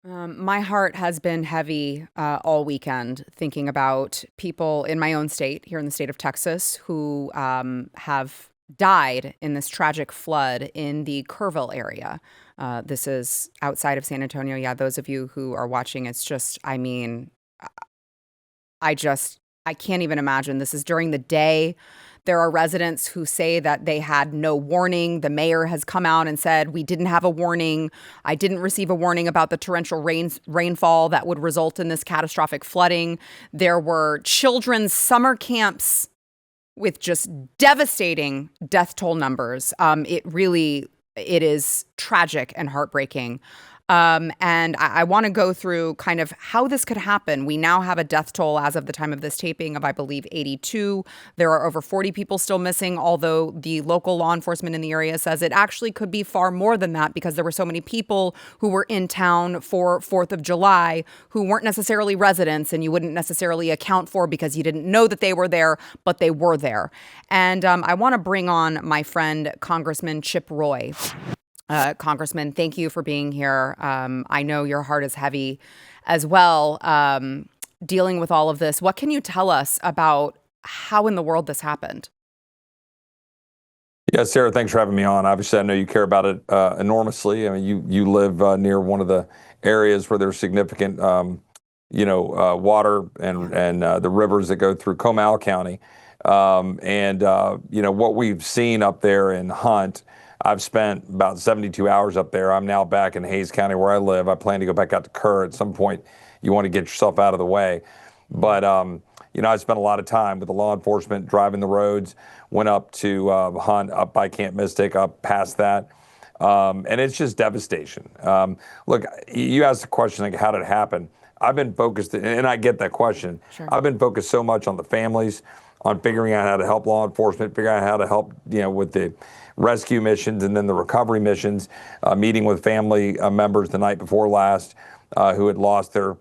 My heart has been heavy all weekend thinking about people in my own state, here in the state of Texas, who have died in this tragic flood in the Kerrville area. This is outside of San Antonio. Yeah, those of you who are watching, it's just, I mean, I just, I can't even imagine. This is during the day. There are residents who say that they had no warning. The mayor has come out and said, we didn't have a warning. I didn't receive a warning about the torrential rainfall that would result in this catastrophic flooding. There were children's summer camps with just devastating death toll numbers. It is tragic and heartbreaking. And I want to go through kind of how this could happen. We now have a death toll as of the time of this taping of, I believe, 82. There are over 40 people still missing, although the local law enforcement in the area says it actually could be far more than that because there were so many people who were in town for 4th of July who weren't necessarily residents and you wouldn't necessarily account for because you didn't know that they were there, but they were there. And I want to bring on my friend, Congressman Chip Roy. Congressman, thank you for being here. I know your heart is heavy as well, dealing with all of this. What can you tell us about how in the world this happened? Yeah, Sarah, thanks for having me on. Obviously, I know you care about it enormously. I mean, you live near one of the areas where there's significant, water and the rivers that go through Comal County. What we've seen up there in Hunt, I've spent about 72 hours up there. I'm now back in Hays County where I live. I plan to go back out to Kerr at some point. You want to get yourself out of the way. But, I spent a lot of time with the law enforcement driving the roads, went up to Hunt, up by Camp Mystic, up past that. And it's just devastation. Look, you asked the question, like, how did it happen? I've been focused, and I get that question. Sure. I've been focused so much on the families, on figuring out how to help law enforcement, figuring out how to help, with the rescue missions and then the recovery missions, meeting with family members the night before last who had lost their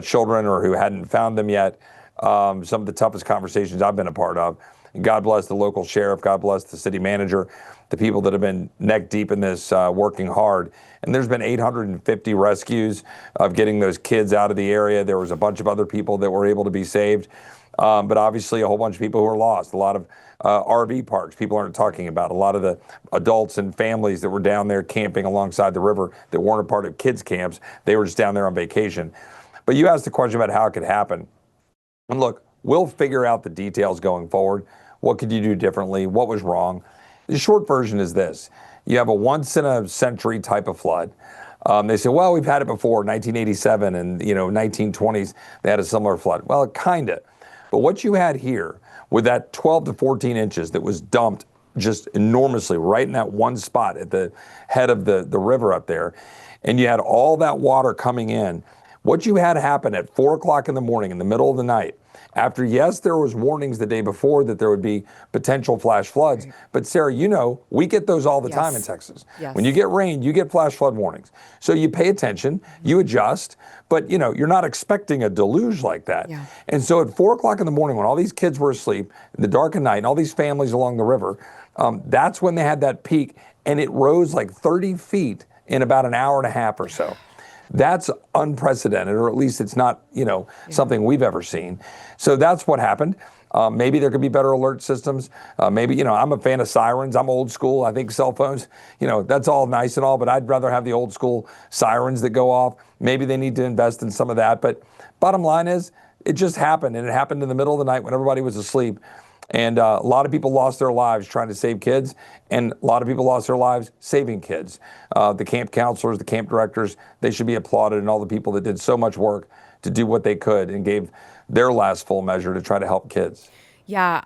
children or who hadn't found them yet. Some of the toughest conversations I've been a part of. And God bless the local sheriff. God bless the city manager, the people that have been neck deep in this, working hard. And there's been 850 rescues of getting those kids out of the area. There was a bunch of other people that were able to be saved. But obviously a whole bunch of people who are lost. A lot of RV parks people aren't talking about. A lot of the adults and families that were down there camping alongside the river that weren't a part of kids camps. They were just down there on vacation. But you asked the question about how it could happen. And look, we'll figure out the details going forward. What could you do differently? What was wrong? The short version is this. You have a once in a century type of flood. They say, well, we've had it before, 1987 and 1920s, they had a similar flood. Well, kind of. But what you had here with that 12 to 14 inches that was dumped just enormously right in that one spot at the head of the river up there, and you had all that water coming in, what you had happen at 4 o'clock in the morning in the middle of the night, after, yes, there was warnings the day before that there would be potential flash floods. Right. But Sarah, we get those all the time in Texas. Yes. When you get rain, you get flash flood warnings. So you pay attention, you adjust, but you're not expecting a deluge like that. Yeah. And so at 4 o'clock in the morning when all these kids were asleep in the dark of night and all these families along the river, that's when they had that peak, and it rose like 30 feet in about an hour and a half or so. That's unprecedented, or at least it's not, something we've ever seen. So that's what happened. Maybe there could be better alert systems. Maybe, I'm a fan of sirens. I'm old school. I think cell phones, that's all nice and all, but I'd rather have the old school sirens that go off. Maybe they need to invest in some of that. But bottom line is, it just happened, and it happened in the middle of the night when everybody was asleep. And a lot of people lost their lives trying to save kids, and a lot of people lost their lives saving kids. The camp counselors, the camp directors, they should be applauded, and all the people that did so much work to do what they could and gave their last full measure to try to help kids. Yeah,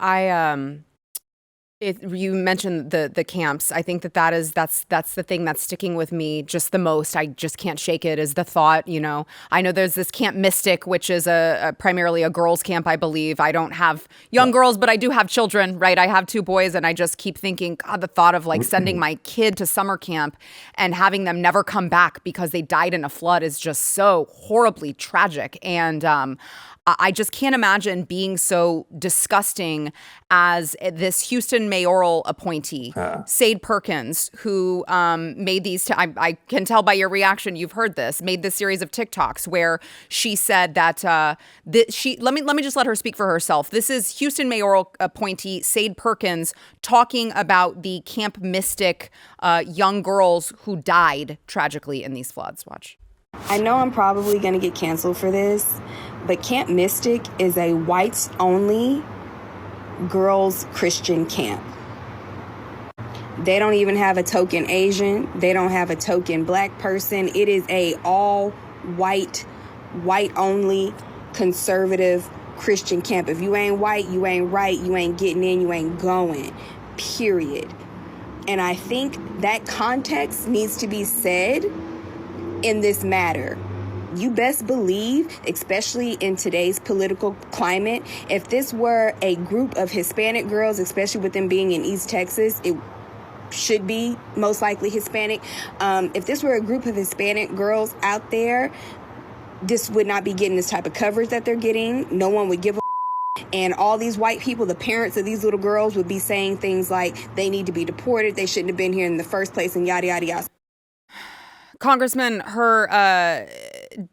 you mentioned the camps. I think that's the thing that's sticking with me just the most. I just can't shake it, is the thought, I know there's this Camp Mystic, which is primarily a girls' camp, I believe. I don't have young girls, but I do have children, right? I have 2 boys, and I just keep thinking, God, the thought of like sending my kid to summer camp and having them never come back because they died in a flood is just so horribly tragic. And I just can't imagine being so disgusting as this Houston mayoral appointee, Sade Perkins, who made these, I can tell by your reaction, you've heard this, made this series of TikToks where she said that, let me just let her speak for herself. This is Houston mayoral appointee Sade Perkins talking about the Camp Mystic young girls who died tragically in these floods. Watch. I know I'm probably going to get canceled for this, but Camp Mystic is a whites-only girls' Christian camp. They don't even have a token Asian. They don't have a token black person. It is a all-white, white-only, conservative Christian camp. If you ain't white, you ain't right, you ain't getting in, you ain't going, period. And I think that context needs to be said in this matter. You best believe, especially in today's political climate, if this were a group of Hispanic girls, especially with them being in East Texas, it should be most likely Hispanic. If this were a group of Hispanic girls out there, this would not be getting this type of coverage that they're getting. No one would give a and all these white people, the parents of these little girls, would be saying things like they need to be deported, they shouldn't have been here in the first place, and yada, yada, yada. Congressman, her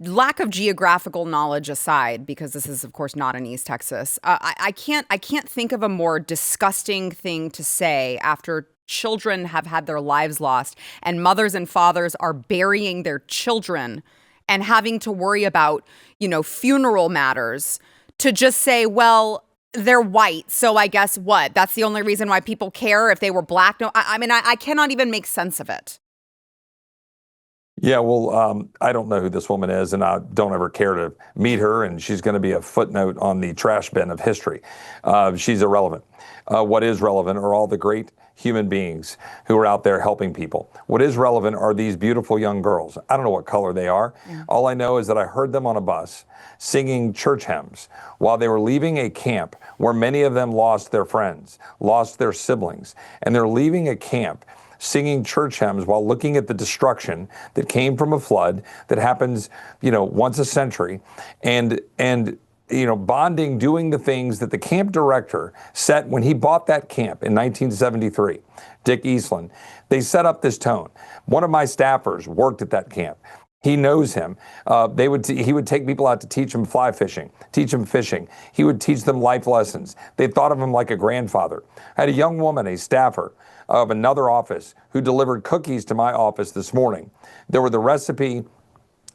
lack of geographical knowledge aside, because this is, of course, not in East Texas, I can't think of a more disgusting thing to say after children have had their lives lost and mothers and fathers are burying their children and having to worry about, funeral matters, to just say, well, they're white, so I guess what? That's the only reason why people care. If they were black? No, I cannot even make sense of it. Yeah, well, I don't know who this woman is, and I don't ever care to meet her, and she's going to be a footnote on the trash bin of history. She's irrelevant. What is relevant are all the great human beings who are out there helping people. What is relevant are these beautiful young girls. I don't know what color they are. Yeah. All I know is that I heard them on a bus singing church hymns while they were leaving a camp where many of them lost their friends, lost their siblings, and they're leaving a camp singing church hymns while looking at the destruction that came from a flood that happens, once a century, and bonding, doing the things that the camp director set when he bought that camp in 1973, Dick Eastland. They set up this tone. One of my staffers worked at that camp. He knows him. He would take people out to teach them fly fishing, teach them fishing. He would teach them life lessons. They thought of him like a grandfather. I had a young woman, a staffer of another office, who delivered cookies to my office this morning. There were the recipe.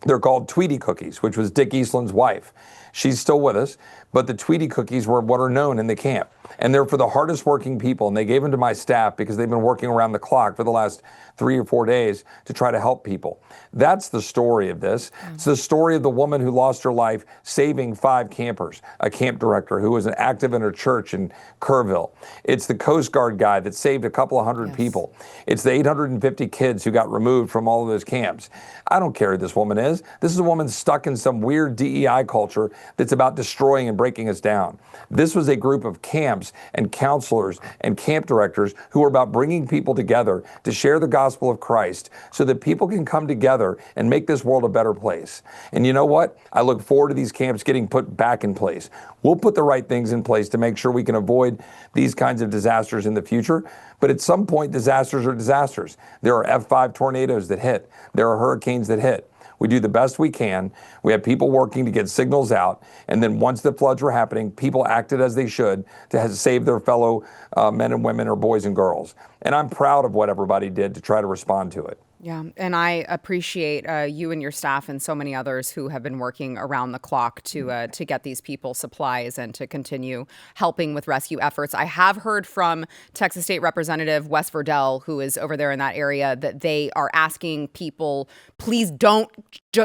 They're called Tweety cookies, which was Dick Eastland's wife. She's still with us, but the Tweety cookies were what are known in the camp. And they're for the hardest working people. And they gave them to my staff because they've been working around the clock for the last 3 or 4 days to try to help people. That's the story of this. It's the story of the woman who lost her life saving 5 campers, a camp director who was active in her church in Kerrville. It's the Coast Guard guy that saved a couple of hundred people. It's the 850 kids who got removed from all of those camps. I don't care who this woman is. This is a woman stuck in some weird DEI culture that's about destroying and breaking us down. This was a group of camps and counselors and camp directors who were about bringing people together to share the gospel of Christ so that people can come together and make this world a better place. And you know what? I look forward to these camps getting put back in place. We'll put the right things in place to make sure we can avoid these kinds of disasters in the future. But at some point, disasters are disasters. There are F5 tornadoes that hit. There are hurricanes that hit. We do the best we can. We have people working to get signals out. And then once the floods were happening, people acted as they should to save their fellow men and women or boys and girls. And I'm proud of what everybody did to try to respond to it. Yeah, and I appreciate you and your staff and so many others who have been working around the clock to get these people supplies and to continue helping with rescue efforts. I have heard from Texas State Representative Wes Verdell, who is over there in that area, that they are asking people, please don't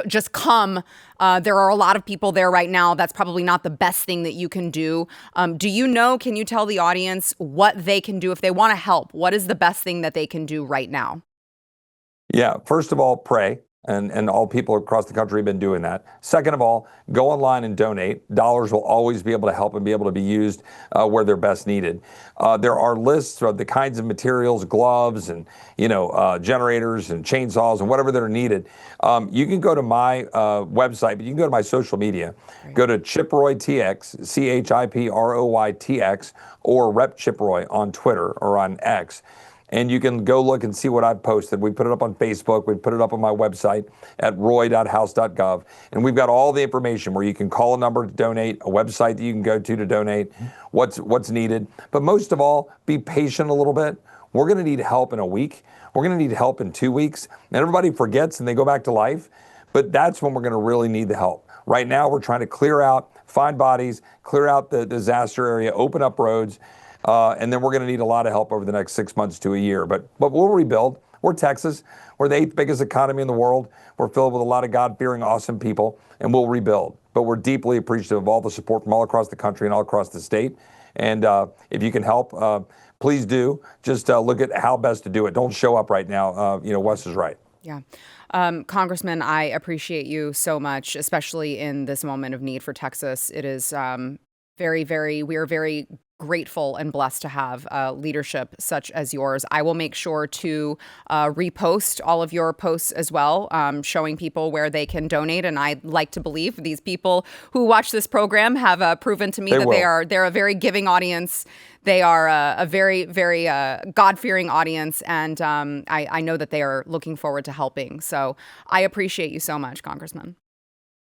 just come. There are a lot of people there right now. That's probably not the best thing that you can do. Can you tell the audience what they can do if they want to help? What is the best thing that they can do right now? Yeah, first of all, pray. And all people across the country have been doing that. Second of all, go online and donate. Dollars will always be able to help and be able to be used where they're best needed. There are lists of the kinds of materials, gloves and generators and chainsaws and whatever that are needed. You can go to my website, but you can go to my social media. Right. Go to ChipRoyTX, ChipRoyTX, or Rep Chiproy on Twitter or on X. And you can go look and see what I've posted. We put it up on Facebook. We put it up on my website at roy.house.gov. And we've got all the information where you can call a number to donate, a website that you can go to donate, what's needed. But most of all, be patient a little bit. We're going to need help in a week. We're going to need help in 2 weeks. And everybody forgets and they go back to life. But that's when we're going to really need the help. Right now, we're trying to clear out, find bodies, clear out the disaster area, open up roads. And then we're going to need a lot of help over the next 6 months to a year. But we'll rebuild. We're Texas. We're the 8th biggest economy in the world. We're filled with a lot of God-fearing, awesome people, and we'll rebuild. But we're deeply appreciative of all the support from all across the country and all across the state. And if you can help, please do. Just look at how best to do it. Don't show up right now. Wes is right. Yeah. Congressman, I appreciate you so much, especially in this moment of need for Texas. It is we are very grateful and blessed to have leadership such as yours. I will make sure to repost all of your posts as well, showing people where they can donate. And I like to believe these people who watch this program have proven to me that they're a very giving audience. They are a very, very God-fearing audience. And I know that they are looking forward to helping. So I appreciate you so much, Congressman.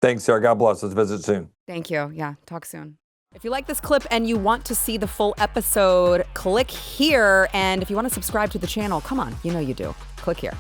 Thanks, Sarah. God bless. Let's visit soon. Thank you. Yeah, talk soon. If you like this clip and you want to see the full episode, click here. And if you want to subscribe to the channel, come on, you know you do. Click here.